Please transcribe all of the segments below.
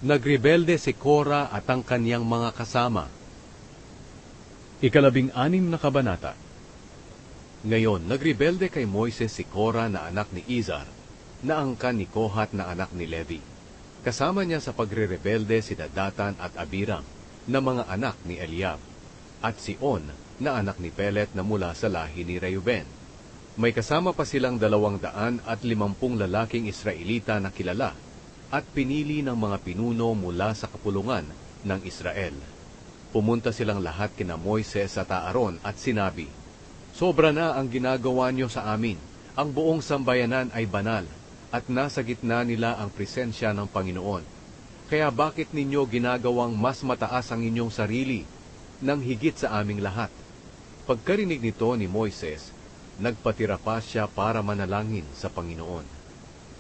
Nagrebelde si Kora at ang kaniyang mga kasama. 16 na kabanata. Ngayon, nagrebelde kay Moises si Kora na anak ni Izar, na angkan ni Kohat na anak ni Levi. Kasama niya sa pagre-rebelde si Datan at Abiram, na mga anak ni Eliab, at si On, na anak ni Pelet na mula sa lahi ni Reuben. May kasama pa silang 250 lalaking Israelita na kilala, at pinili ng mga pinuno mula sa kapulungan ng Israel. Pumunta silang lahat kina Moises at Aaron at sinabi, "Sobra na ang ginagawa niyo sa amin. Ang buong sambayanan ay banal, at nasa gitna nila ang presensya ng Panginoon. Kaya bakit ninyo ginagawang mas mataas ang inyong sarili nang higit sa aming lahat?" Pagkarinig nito ni Moises, nagpatira pa siya para manalangin sa Panginoon.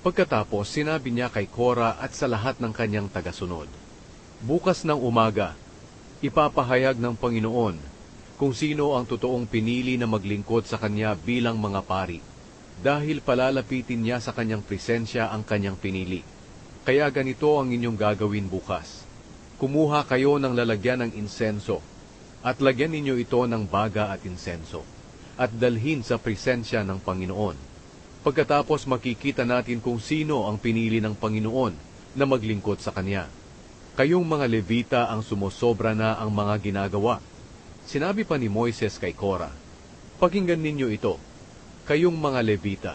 Pagkatapos, sinabi niya kay Kora at sa lahat ng kanyang tagasunod, "Bukas ng umaga, ipapahayag ng Panginoon kung sino ang totoong pinili na maglingkod sa kanya bilang mga pari, dahil palalapitin niya sa kanyang presensya ang kanyang pinili. Kaya ganito ang inyong gagawin bukas. Kumuha kayo ng lalagyan ng insenso, at lagyan ninyo ito ng baga at insenso, at dalhin sa presensya ng Panginoon. Pagkatapos makikita natin kung sino ang pinili ng Panginoon na maglingkod sa Kanya. Kayong mga Levita ang sumosobra na ang mga ginagawa." Sinabi pa ni Moises kay Kora, "Pakinggan ninyo ito, kayong mga Levita.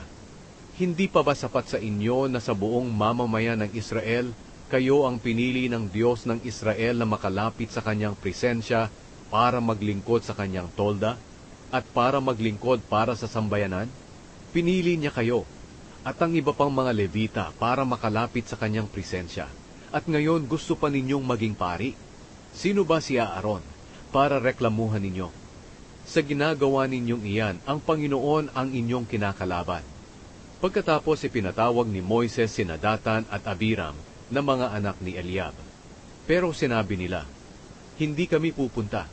Hindi pa ba sapat sa inyo na sa buong mamamayan ng Israel, kayo ang pinili ng Diyos ng Israel na makalapit sa Kanyang presensya para maglingkod sa Kanyang tolda, at para maglingkod para sa sambayanan? Pinili niya kayo, at ang iba pang mga Levita para makalapit sa kanyang presensya. At ngayon gusto pa ninyong maging pari. Sino ba si Aaron para reklamuhan ninyo? Sa ginagawa ninyong iyan, ang Panginoon ang inyong kinakalaban." Pagkatapos ipinatawag ni Moises sina Datan at Abiram na mga anak ni Eliab. Pero sinabi nila, "Hindi kami pupunta.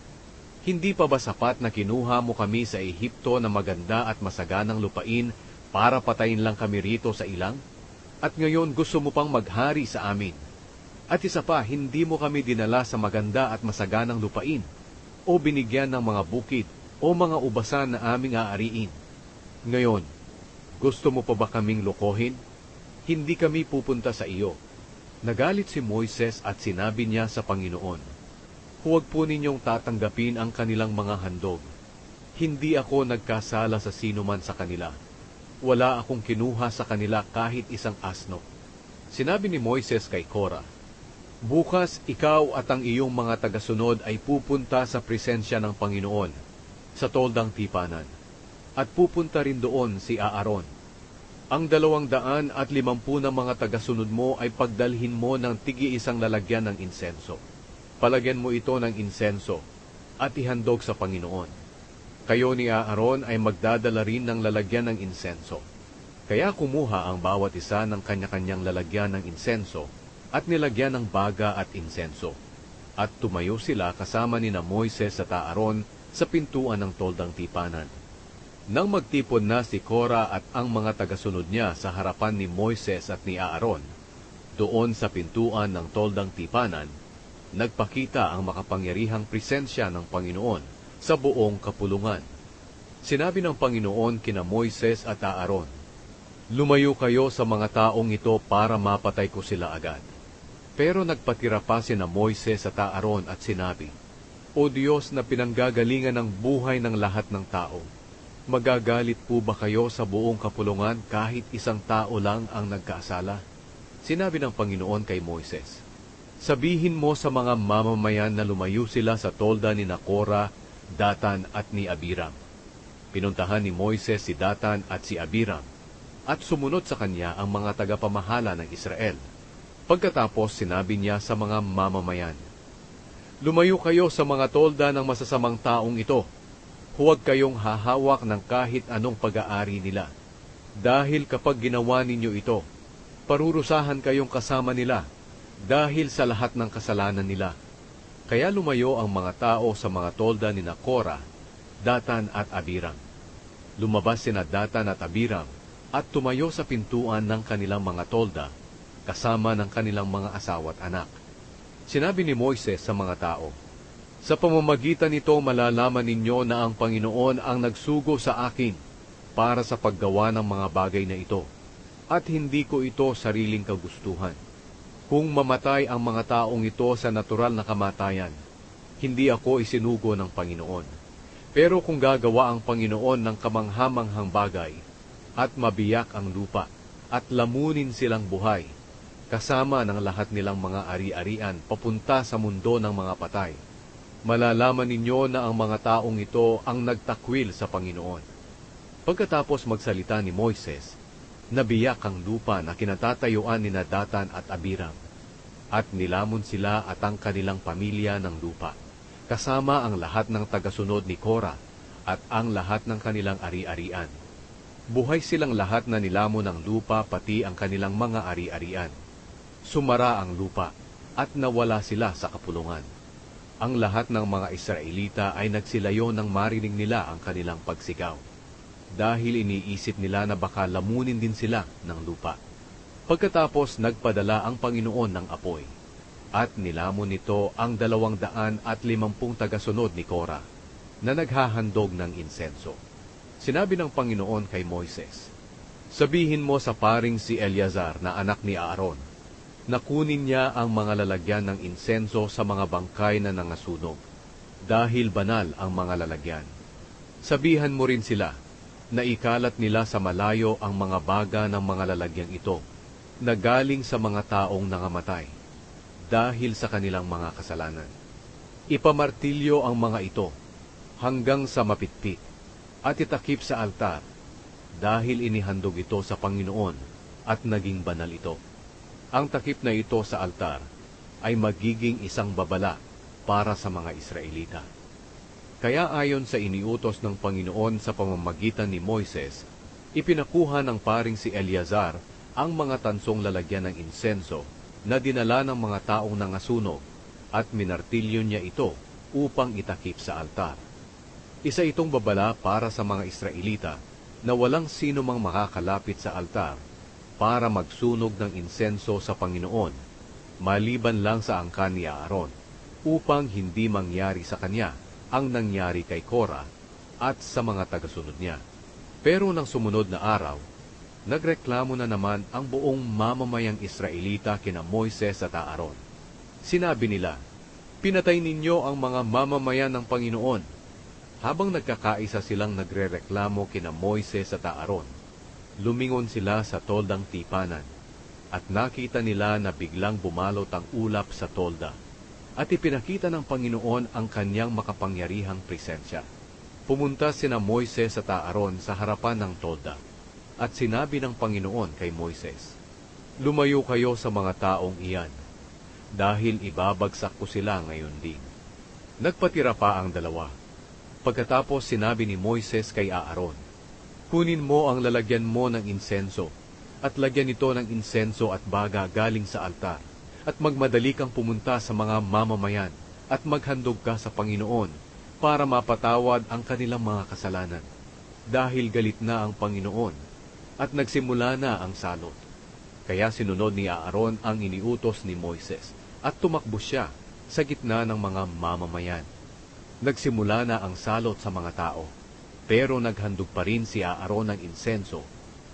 Hindi pa ba sapat na kinuha mo kami sa Ehipto na maganda at masaganang lupain para patayin lang kami rito sa ilang? At ngayon gusto mo pang maghari sa amin. At isa pa, hindi mo kami dinala sa maganda at masaganang lupain, o binigyan ng mga bukid o mga ubasan na aming aariin. Ngayon, gusto mo pa ba kaming lokohin? Hindi kami pupunta sa iyo." Nagalit si Moises at sinabi niya sa Panginoon, "Huwag po ninyong tatanggapin ang kanilang mga handog. Hindi ako nagkasala sa sino man sa kanila. Wala akong kinuha sa kanila kahit isang asno." Sinabi ni Moises kay Kora, "Bukas ikaw at ang iyong mga tagasunod ay pupunta sa presensya ng Panginoon sa toldang tipanan, at pupunta rin doon si Aaron. Ang 250 na mga tagasunod mo ay pagdalhin mo ng tigi-isang lalagyan ng insenso. Palagyan mo ito ng insenso at ihandog sa Panginoon. Kayo ni Aaron ay magdadala rin ng lalagyan ng insenso." Kaya kumuha ang bawat isa ng kanya-kanyang lalagyan ng insenso at nilagyan ng baga at insenso. At tumayo sila kasama ni Moises at Aaron sa pintuan ng toldang tipanan. Nang magtipon na si Kora at ang mga tagasunod niya sa harapan ni Moises at ni Aaron, doon sa pintuan ng toldang tipanan, nagpakita ang makapangyarihang presensya ng Panginoon sa buong kapulungan. Sinabi ng Panginoon kina Moises at Aaron, "Lumayo kayo sa mga taong ito para mapatay ko sila agad." Pero nagpatira pa sina Moises at Aaron at sinabi, "O Diyos na pinanggagalingan ng buhay ng lahat ng tao, magagalit po ba kayo sa buong kapulungan kahit isang tao lang ang nagkasala?" Sinabi ng Panginoon kay Moises, "Sabihin mo sa mga mamamayan na lumayo sila sa tolda ni Kora, Datan at ni Abiram." Pinuntahan ni Moises si Datan at si Abiram, at sumunod sa kanya ang mga tagapamahala ng Israel. Pagkatapos sinabi niya sa mga mamamayan, "Lumayo kayo sa mga tolda ng masasamang taong ito. Huwag kayong hahawak ng kahit anong pag-aari nila. Dahil kapag ginawa ninyo ito, parurusahan kayong kasama nila dahil sa lahat ng kasalanan nila." Kaya lumayo ang mga tao sa mga tolda ni Kora, Datan at Abiram. Lumabas sina Datan at Abiram at tumayo sa pintuan ng kanilang mga tolda kasama ng kanilang mga asawa at anak. Sinabi ni Moises sa mga tao, "Sa pamamagitan nito malalaman ninyo na ang Panginoon ang nagsugo sa akin para sa paggawa ng mga bagay na ito, at hindi ko ito sariling kagustuhan. Kung mamatay ang mga taong ito sa natural na kamatayan, hindi ako isinugo ng Panginoon. Pero kung gagawa ang Panginoon ng kamanghamanghang bagay, at mabiyak ang lupa, at lamunin silang buhay, kasama ng lahat nilang mga ari-arian papunta sa mundo ng mga patay, malalaman ninyo na ang mga taong ito ang nagtakwil sa Panginoon." Pagkatapos magsalita ni Moises, nabiyak ang lupa na kinatatayuan ni Datan at Abiram, at nilamon sila at ang kanilang pamilya ng lupa, kasama ang lahat ng tagasunod ni Korah at ang lahat ng kanilang ari-arian. Buhay silang lahat na nilamon ng lupa pati ang kanilang mga ari-arian. Sumara ang lupa at nawala sila sa kapulungan. Ang lahat ng mga Israelita ay nagsilayo nang marinig nila ang kanilang pagsigaw, dahil iniisip nila na baka lamunin din sila ng lupa. Pagkatapos nagpadala ang Panginoon ng apoy, at nilamon nito ang 250 tagasunod ni Korah na naghahandog ng insenso. Sinabi ng Panginoon kay Moises, "Sabihin mo sa paring si Eleazar na anak ni Aaron, na kunin niya ang mga lalagyan ng insenso sa mga bangkay na nangasunog, dahil banal ang mga lalagyan. Sabihan mo rin sila na ikalat nila sa malayo ang mga baga ng mga lalagyang ito, na galing sa mga taong nangamatay, dahil sa kanilang mga kasalanan. Ipamartilyo ang mga ito hanggang sa mapitpit, at itakip sa altar, dahil inihandog ito sa Panginoon at naging banal ito. Ang takip na ito sa altar ay magiging isang babala para sa mga Israelita." Kaya ayon sa iniutos ng Panginoon sa pamamagitan ni Moises, ipinakuha ng paring si Eleazar ang mga tansong lalagyan ng insenso na dinala ng mga taong nangasunog, at minartilyo niya ito upang itakip sa altar. Isa itong babala para sa mga Israelita na walang sino mang makakalapit sa altar para magsunog ng insenso sa Panginoon, maliban lang sa angkan ni Aaron, upang hindi mangyari sa kanya ang nangyari kay Korah at sa mga tagasunod niya. Pero nang sumunod na araw, nagreklamo na naman ang buong mamamayang Israelita kina Moises at Aaron. Sinabi nila, "Pinatay ninyo ang mga mamamayan ng Panginoon." Habang nagkakaisa silang nagrereklamo kina Moises at Aaron, lumingon sila sa toldang tipanan, at nakita nila na biglang bumalot ang ulap sa tolda, at ipinakita ng Panginoon ang kanyang makapangyarihang presensya. Pumunta sina Moises at Aaron sa harapan ng tolda, at sinabi ng Panginoon kay Moises, "Lumayo kayo sa mga taong iyan, dahil ibabagsak ko sila ngayon din." Nagpatira pa ang dalawa. Pagkatapos sinabi ni Moises kay Aaron, "Kunin mo ang lalagyan mo ng insenso, at lagyan ito ng insenso at baga galing sa altar, at magmadali kang pumunta sa mga mamamayan, at maghandog ka sa Panginoon para mapatawad ang kanilang mga kasalanan, dahil galit na ang Panginoon, at nagsimula na ang salot." Kaya sinunod ni Aaron ang iniutos ni Moises, at tumakbo siya sa gitna ng mga mamamayan. Nagsimula na ang salot sa mga tao, pero naghandog pa rin si Aaron ng insenso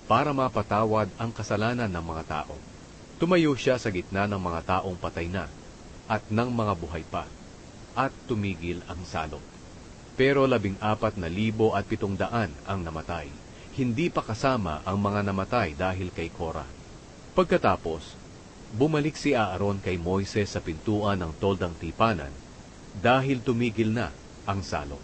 para mapatawad ang kasalanan ng mga tao. Tumayo siya sa gitna ng mga taong patay na at ng mga buhay pa, at tumigil ang salot. Pero 14,700 ang namatay, hindi pa kasama ang mga namatay dahil kay Korah. Pagkatapos, bumalik si Aaron kay Moises sa pintuan ng toldang tipanan, dahil tumigil na ang salot.